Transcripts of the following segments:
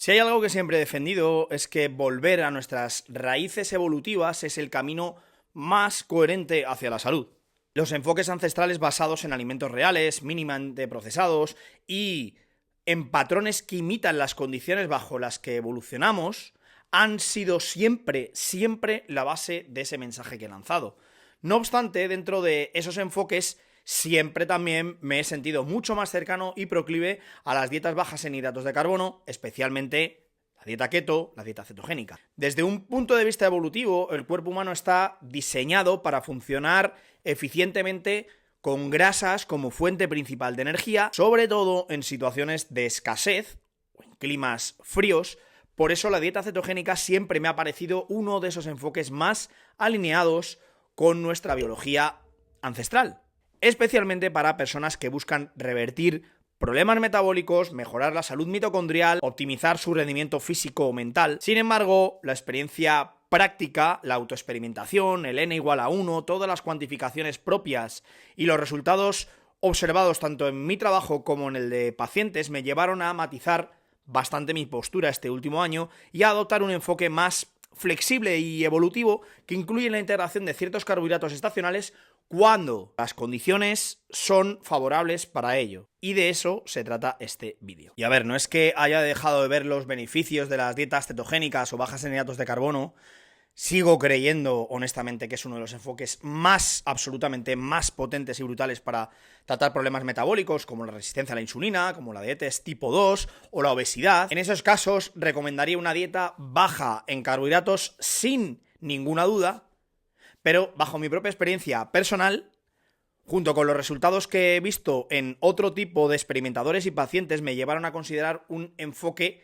Si hay algo que siempre he defendido es que volver a nuestras raíces evolutivas es el camino más coherente hacia la salud. Los enfoques ancestrales basados en alimentos reales, mínimamente procesados y en patrones que imitan las condiciones bajo las que evolucionamos han sido siempre la base de ese mensaje que he lanzado. No obstante, dentro de esos enfoques siempre también me he sentido mucho más cercano y proclive a las dietas bajas en hidratos de carbono, especialmente la dieta keto, la dieta cetogénica. Desde un punto de vista evolutivo, el cuerpo humano está diseñado para funcionar eficientemente con grasas como fuente principal de energía, sobre todo en situaciones de escasez o en climas fríos. Por eso la dieta cetogénica siempre me ha parecido uno de esos enfoques más alineados con nuestra biología ancestral, especialmente para personas que buscan revertir problemas metabólicos, mejorar la salud mitocondrial, optimizar su rendimiento físico o mental. Sin embargo, la experiencia práctica, la autoexperimentación, el N igual a 1, todas las cuantificaciones propias y los resultados observados tanto en mi trabajo como en el de pacientes me llevaron a matizar bastante mi postura este último año y a adoptar un enfoque más flexible y evolutivo que incluye la integración de ciertos carbohidratos estacionales cuando las condiciones son favorables para ello. Y de eso se trata este vídeo. Y a ver, no es que haya dejado de ver los beneficios de las dietas cetogénicas o bajas en hidratos de carbono. Sigo creyendo, honestamente, que es uno de los enfoques absolutamente más potentes y brutales para tratar problemas metabólicos, como la resistencia a la insulina, como la diabetes tipo 2 o la obesidad. En esos casos, recomendaría una dieta baja en carbohidratos sin ninguna duda, pero bajo mi propia experiencia personal, junto con los resultados que he visto en otro tipo de experimentadores y pacientes, me llevaron a considerar un enfoque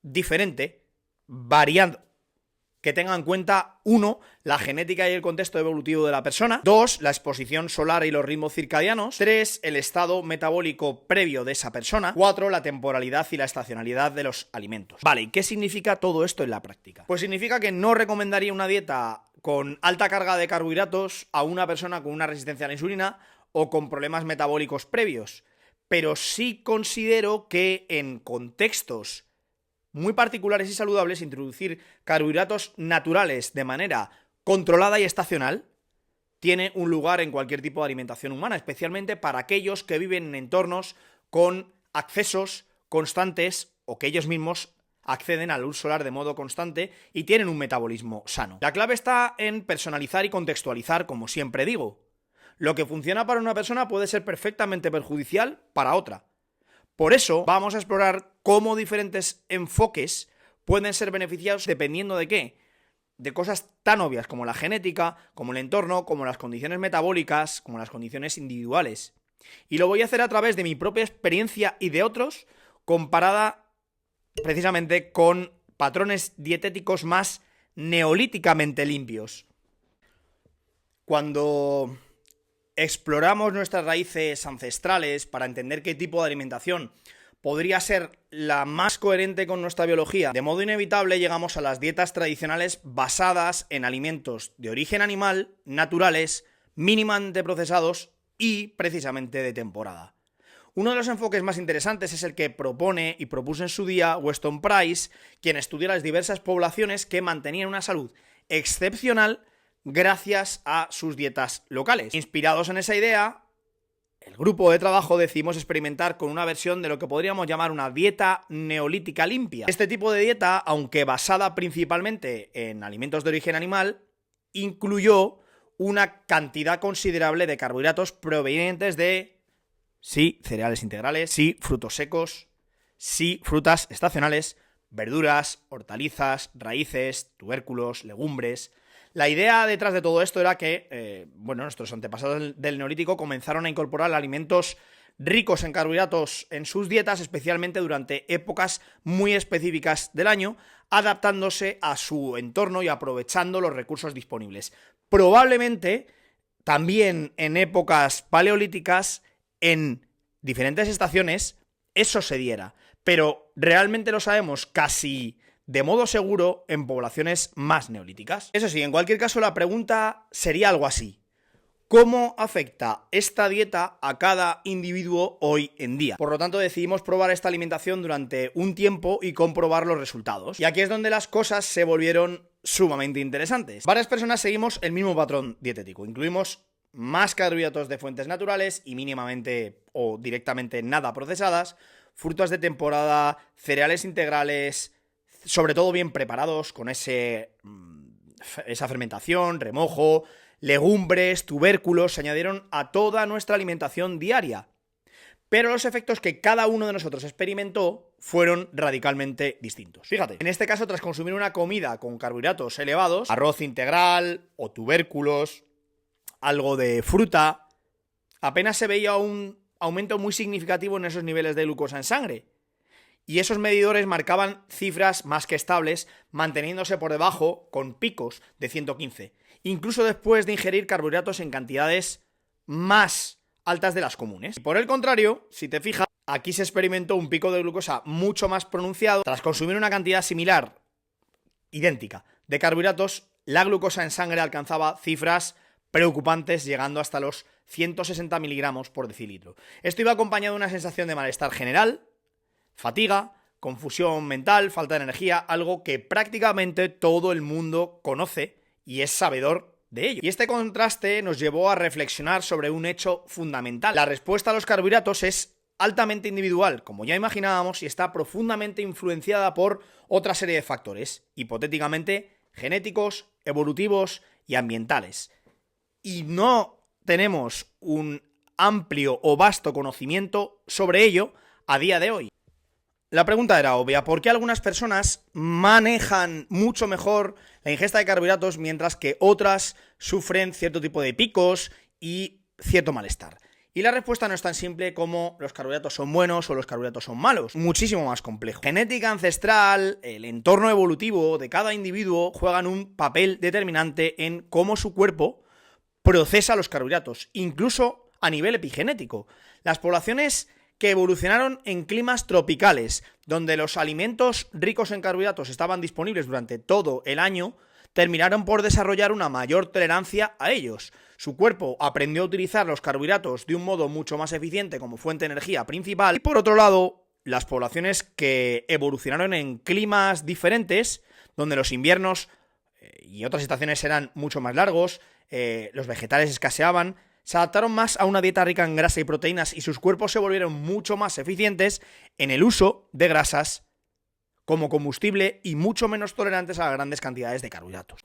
diferente, variando, que tenga en cuenta 1. La genética y el contexto evolutivo de la persona, 2. La exposición solar y los ritmos circadianos, 3. El estado metabólico previo de esa persona, 4. La temporalidad y la estacionalidad de los alimentos. Vale, ¿y qué significa todo esto en la práctica? Pues significa que no recomendaría una dieta con alta carga de carbohidratos a una persona con una resistencia a la insulina o con problemas metabólicos previos, pero sí considero que en contextos muy particulares y saludables, introducir carbohidratos naturales de manera controlada y estacional tiene un lugar en cualquier tipo de alimentación humana, especialmente para aquellos que viven en entornos con accesos constantes o que ellos mismos acceden a la luz solar de modo constante y tienen un metabolismo sano. La clave está en personalizar y contextualizar, como siempre digo. Lo que funciona para una persona puede ser perfectamente perjudicial para otra. Por eso vamos a explorar cómo diferentes enfoques pueden ser beneficiados dependiendo de qué. De cosas tan obvias como la genética, como el entorno, como las condiciones metabólicas, como las condiciones individuales. Y lo voy a hacer a través de mi propia experiencia y de otros, comparada precisamente con patrones dietéticos más neolíticamente limpios. Cuando exploramos nuestras raíces ancestrales para entender qué tipo de alimentación podría ser la más coherente con nuestra biología, de modo inevitable llegamos a las dietas tradicionales basadas en alimentos de origen animal, naturales, mínimamente procesados y precisamente de temporada. Uno de los enfoques más interesantes es el que propone y propuso en su día Weston Price, quien estudió las diversas poblaciones que mantenían una salud excepcional gracias a sus dietas locales. Inspirados en esa idea, el grupo de trabajo decidimos experimentar con una versión de lo que podríamos llamar una dieta neolítica limpia. Este tipo de dieta, aunque basada principalmente en alimentos de origen animal, incluyó una cantidad considerable de carbohidratos provenientes de, sí, cereales integrales, sí, frutos secos, sí, frutas estacionales, verduras, hortalizas, raíces, tubérculos, legumbres. La idea detrás de todo esto era que, nuestros antepasados del Neolítico comenzaron a incorporar alimentos ricos en carbohidratos en sus dietas, especialmente durante épocas muy específicas del año, adaptándose a su entorno y aprovechando los recursos disponibles. Probablemente también en épocas paleolíticas, en diferentes estaciones, eso se diera, pero realmente lo sabemos casi de modo seguro en poblaciones más neolíticas. Eso sí, en cualquier caso la pregunta sería algo así. cómo afecta esta dieta a cada individuo hoy en día. Por lo tanto, decidimos probar esta alimentación durante un tiempo y comprobar los resultados. Y aquí es donde las cosas se volvieron sumamente interesantes. Varias personas seguimos el mismo patrón dietético. Incluimos más carbohidratos de fuentes naturales y mínimamente o directamente nada procesadas, frutas de temporada, cereales integrales, sobre todo bien preparados con esa fermentación, remojo, legumbres, tubérculos, se añadieron a toda nuestra alimentación diaria. Pero los efectos que cada uno de nosotros experimentó fueron radicalmente distintos. Fíjate, en este caso, tras consumir una comida con carbohidratos elevados, arroz integral o tubérculos, algo de fruta, apenas se veía un aumento muy significativo en esos niveles de glucosa en sangre. Y esos medidores marcaban cifras más que estables, manteniéndose por debajo con picos de 115, incluso después de ingerir carbohidratos en cantidades más altas de las comunes. Y por el contrario, si te fijas, aquí se experimentó un pico de glucosa mucho más pronunciado. Tras consumir una cantidad similar, idéntica, de carbohidratos, la glucosa en sangre alcanzaba cifras preocupantes, llegando hasta los 160 miligramos por decilitro. Esto iba acompañado de una sensación de malestar general, fatiga, confusión mental, falta de energía, algo que prácticamente todo el mundo conoce y es sabedor de ello. Y este contraste nos llevó a reflexionar sobre un hecho fundamental. La respuesta a los carbohidratos es altamente individual, como ya imaginábamos, y está profundamente influenciada por otra serie de factores, hipotéticamente genéticos, evolutivos y ambientales. Y no tenemos un amplio o vasto conocimiento sobre ello a día de hoy. La pregunta era obvia: ¿por qué algunas personas manejan mucho mejor la ingesta de carbohidratos mientras que otras sufren cierto tipo de picos y cierto malestar? Y la respuesta no es tan simple como los carbohidratos son buenos o los carbohidratos son malos, muchísimo más complejo. Genética ancestral, el entorno evolutivo de cada individuo juegan un papel determinante en cómo su cuerpo procesa los carbohidratos, incluso a nivel epigenético. Las poblaciones que evolucionaron en climas tropicales, donde los alimentos ricos en carbohidratos estaban disponibles durante todo el año, terminaron por desarrollar una mayor tolerancia a ellos. Su cuerpo aprendió a utilizar los carbohidratos de un modo mucho más eficiente como fuente de energía principal. Y por otro lado, las poblaciones que evolucionaron en climas diferentes, donde los inviernos y otras estaciones eran mucho más largos, los vegetales escaseaban, se adaptaron más a una dieta rica en grasa y proteínas y sus cuerpos se volvieron mucho más eficientes en el uso de grasas como combustible y mucho menos tolerantes a las grandes cantidades de carbohidratos.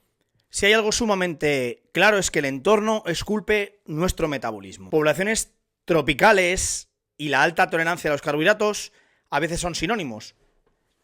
Si hay algo sumamente claro es que el entorno esculpe nuestro metabolismo. Poblaciones tropicales y la alta tolerancia a los carbohidratos a veces son sinónimos.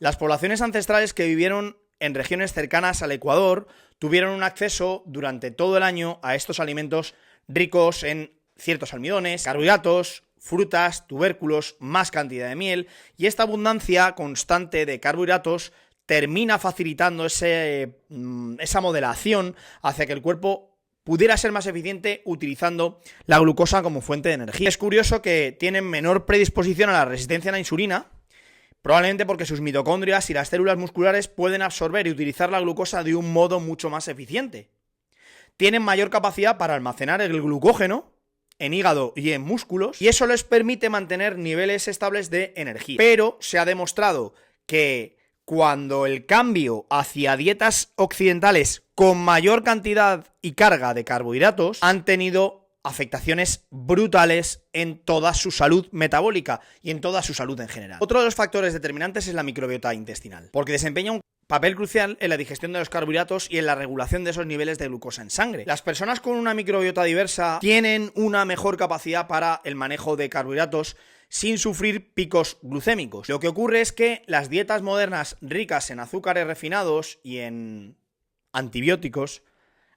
Las poblaciones ancestrales que vivieron en regiones cercanas al Ecuador tuvieron un acceso durante todo el año a estos alimentos ricos en ciertos almidones, carbohidratos, frutas, tubérculos, más cantidad de miel, y esta abundancia constante de carbohidratos termina facilitando esa modelación hacia que el cuerpo pudiera ser más eficiente utilizando la glucosa como fuente de energía. Es curioso que tienen menor predisposición a la resistencia a la insulina, probablemente porque sus mitocondrias y las células musculares pueden absorber y utilizar la glucosa de un modo mucho más eficiente. Tienen mayor capacidad para almacenar el glucógeno en hígado y en músculos, y eso les permite mantener niveles estables de energía. Pero se ha demostrado que cuando el cambio hacia dietas occidentales con mayor cantidad y carga de carbohidratos han tenido afectaciones brutales en toda su salud metabólica y en toda su salud en general. Otro de los factores determinantes es la microbiota intestinal, porque desempeña un papel crucial en la digestión de los carbohidratos y en la regulación de esos niveles de glucosa en sangre. Las personas con una microbiota diversa tienen una mejor capacidad para el manejo de carbohidratos sin sufrir picos glucémicos. Lo que ocurre es que las dietas modernas ricas en azúcares refinados y en antibióticos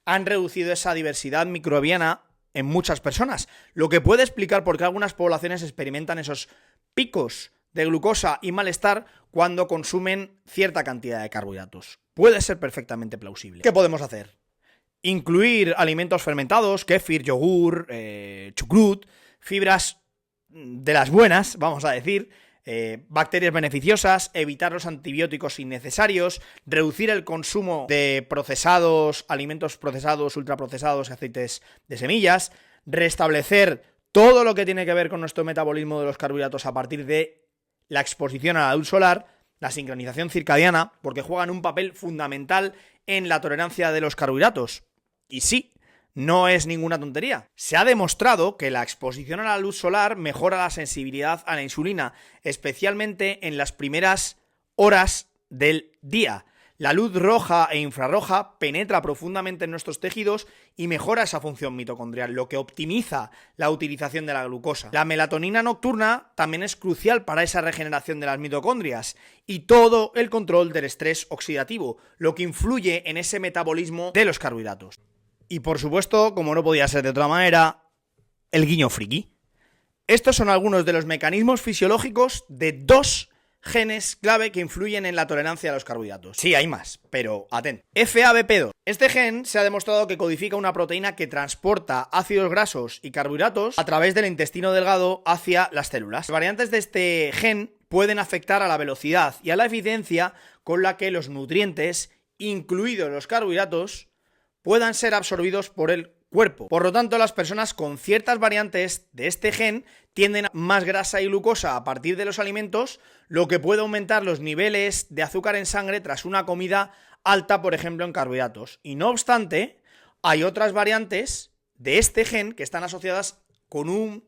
han reducido esa diversidad microbiana en muchas personas, lo que puede explicar por qué algunas poblaciones experimentan esos picos de glucosa y malestar cuando consumen cierta cantidad de carbohidratos. Puede ser perfectamente plausible. ¿Qué podemos hacer? Incluir alimentos fermentados, kéfir, yogur, chucrut, fibras de las buenas, vamos a decir, bacterias beneficiosas, evitar los antibióticos innecesarios, reducir el consumo de procesados, alimentos procesados, ultraprocesados y aceites de semillas, restablecer todo lo que tiene que ver con nuestro metabolismo de los carbohidratos a partir de la exposición a la luz solar, la sincronización circadiana, porque juegan un papel fundamental en la tolerancia de los carbohidratos. Y sí, no es ninguna tontería. Se ha demostrado que la exposición a la luz solar mejora la sensibilidad a la insulina, especialmente en las primeras horas del día. La luz roja e infrarroja penetra profundamente en nuestros tejidos y mejora esa función mitocondrial, lo que optimiza la utilización de la glucosa. La melatonina nocturna también es crucial para esa regeneración de las mitocondrias y todo el control del estrés oxidativo, lo que influye en ese metabolismo de los carbohidratos. Y por supuesto, como no podía ser de otra manera, el guiño friki. Estos son algunos de los mecanismos fisiológicos de 2 genes clave que influyen en la tolerancia a los carbohidratos. Sí, hay más, pero atento. FABP2. Este gen se ha demostrado que codifica una proteína que transporta ácidos grasos y carbohidratos a través del intestino delgado hacia las células. Las variantes de este gen pueden afectar a la velocidad y a la eficiencia con la que los nutrientes, incluidos los carbohidratos, puedan ser absorbidos por el cuerpo. Por lo tanto, las personas con ciertas variantes de este gen tienden a más grasa y glucosa a partir de los alimentos, lo que puede aumentar los niveles de azúcar en sangre tras una comida alta, por ejemplo, en carbohidratos. Y no obstante, hay otras variantes de este gen que están asociadas con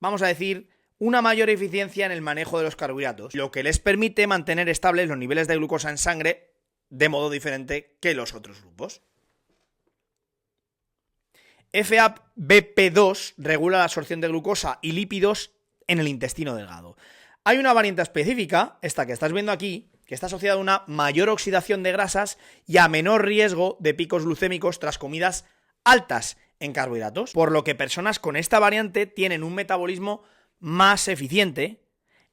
vamos a decir, una mayor eficiencia en el manejo de los carbohidratos, lo que les permite mantener estables los niveles de glucosa en sangre de modo diferente que los otros grupos. FABP2 regula la absorción de glucosa y lípidos en el intestino delgado. Hay una variante específica, esta que estás viendo aquí, que está asociada a una mayor oxidación de grasas y a menor riesgo de picos glucémicos tras comidas altas en carbohidratos, por lo que personas con esta variante tienen un metabolismo más eficiente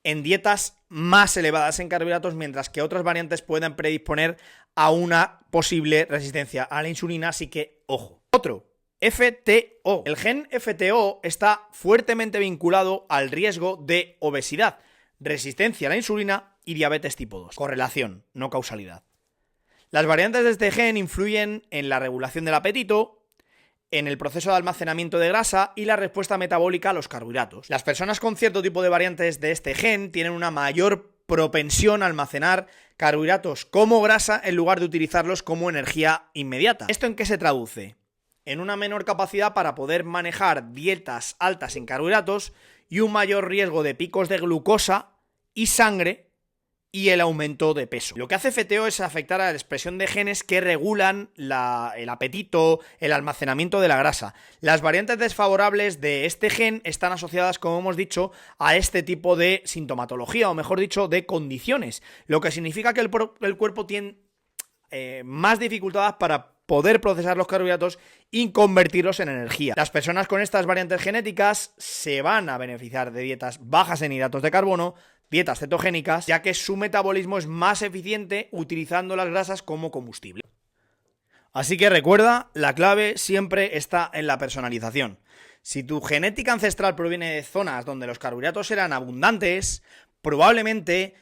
en dietas más elevadas en carbohidratos, mientras que otras variantes pueden predisponer a una posible resistencia a la insulina, así que ojo. Otro, FTO. El gen FTO está fuertemente vinculado al riesgo de obesidad, resistencia a la insulina y diabetes tipo 2. Correlación, no causalidad. Las variantes de este gen influyen en la regulación del apetito, en el proceso de almacenamiento de grasa y la respuesta metabólica a los carbohidratos. Las personas con cierto tipo de variantes de este gen tienen una mayor propensión a almacenar carbohidratos como grasa en lugar de utilizarlos como energía inmediata. ¿Esto en qué se traduce? En una menor capacidad para poder manejar dietas altas en carbohidratos y un mayor riesgo de picos de glucosa y sangre y el aumento de peso. Lo que hace FTO es afectar a la expresión de genes que regulan el apetito, el almacenamiento de la grasa. Las variantes desfavorables de este gen están asociadas, como hemos dicho, a este tipo de sintomatología, o mejor dicho, de condiciones, lo que significa que el cuerpo tiene más dificultades para poder procesar los carbohidratos y convertirlos en energía. Las personas con estas variantes genéticas se van a beneficiar de dietas bajas en hidratos de carbono, dietas cetogénicas, ya que su metabolismo es más eficiente utilizando las grasas como combustible. Así que recuerda, la clave siempre está en la personalización. Si tu genética ancestral proviene de zonas donde los carbohidratos eran abundantes, probablemente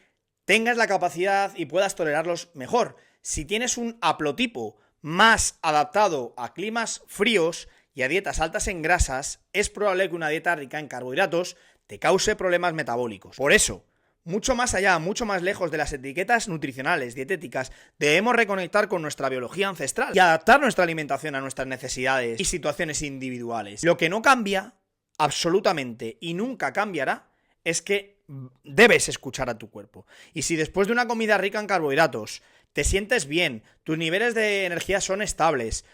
tengas la capacidad y puedas tolerarlos mejor. Si tienes un haplotipo más adaptado a climas fríos y a dietas altas en grasas, es probable que una dieta rica en carbohidratos te cause problemas metabólicos. Por eso, mucho más allá, mucho más lejos de las etiquetas nutricionales, dietéticas, debemos reconectar con nuestra biología ancestral y adaptar nuestra alimentación a nuestras necesidades y situaciones individuales. Lo que no cambia, absolutamente, y nunca cambiará, es que debes escuchar a tu cuerpo. Y si después de una comida rica en carbohidratos te sientes bien, tus niveles de energía son estables,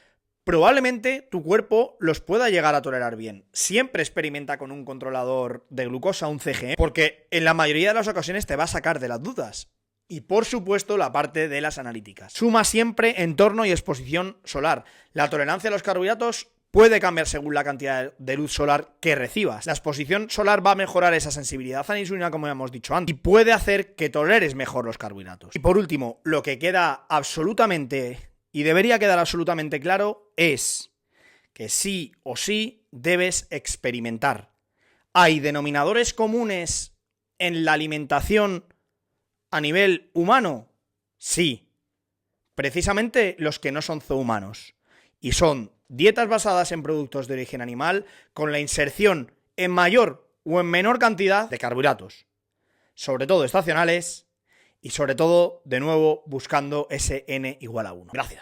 probablemente tu cuerpo los pueda llegar a tolerar bien. Siempre experimenta con un controlador de glucosa, un CGM, porque en la mayoría de las ocasiones te va a sacar de las dudas. Y por supuesto la parte de las analíticas. Suma siempre entorno y exposición solar. La tolerancia a los carbohidratos puede cambiar según la cantidad de luz solar que recibas. La exposición solar va a mejorar esa sensibilidad a la insulina, como hemos dicho antes, y puede hacer que toleres mejor los carbohidratos. Y por último, lo que queda absolutamente y debería quedar absolutamente claro es que sí o sí debes experimentar. ¿Hay denominadores comunes en la alimentación a nivel humano? Sí. Precisamente los que no son zoohumanos. Y son dietas basadas en productos de origen animal con la inserción en mayor o en menor cantidad de carbohidratos, sobre todo estacionales y sobre todo, de nuevo, buscando ese N = 1. Gracias.